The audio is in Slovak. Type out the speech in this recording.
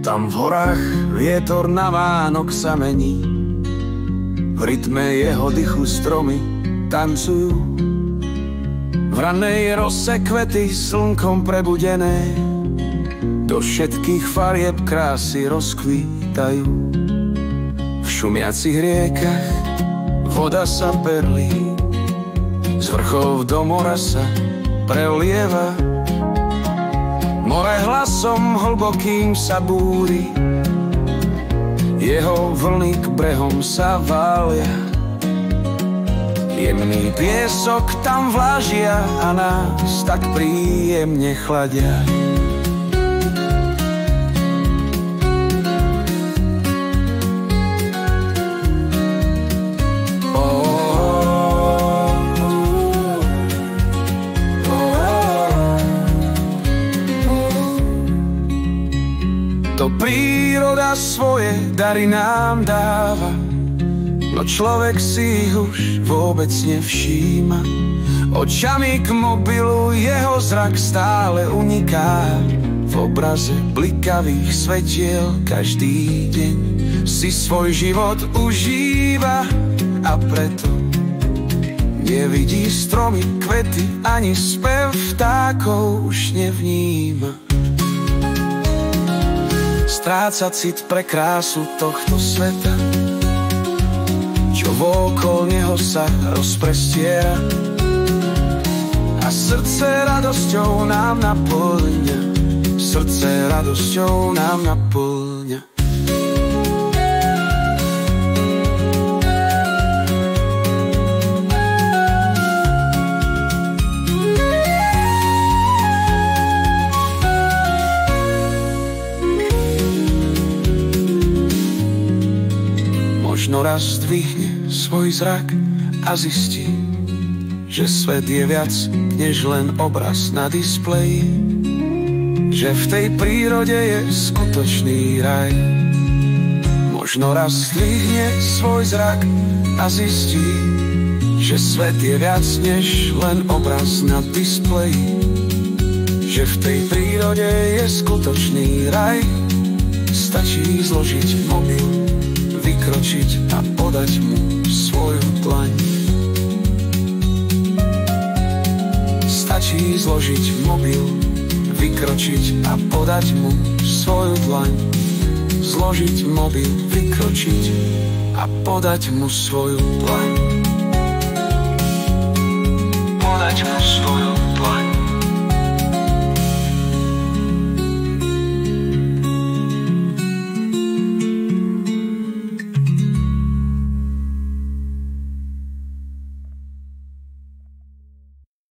Tam v horách vietor na Vánok sa mení, v rytme jeho dychu stromy tancujú. V ranej rose kvety slnkom prebudené do všetkých farieb krásy rozkvítajú. V šumiacich riekach voda sa perlí, z vrchov do mora sa prelieva. More hlasom hlbokým sa búri, jeho vlny k brehom sa vália. Jemný piesok tam vlážia a nás tak príjemne chladia. To príroda svoje dary nám dáva, no človek si ich už vôbec nevšíma. Očami k mobilu jeho zrak stále uniká, v obraze blikavých svetiel každý deň si svoj život užíva. A preto nevidí stromy, kvety ani spev vtákov už nevníma. Stráca cit pre krásu tohto sveta, čo vôkol neho sa rozprestiera. A srdce radosťou nám naplňa, srdce radosťou nám naplňa. Možno raz zdvihne svoj zrak a zistí, že svet je viac než len obraz na displeji, že v tej prírode je skutočný raj. Možno raz zdvihne svoj zrak a zistí, že svet je viac než len obraz na displeji, že v tej prírode je skutočný raj. Stačí zložiť mobil, vykročiť a podať mu svoju dlaň. Stačí zložiť mobil, vykročiť a podať mu svoju dlaň. Zložiť mobil, vykročiť a podať mu svoju dlaň.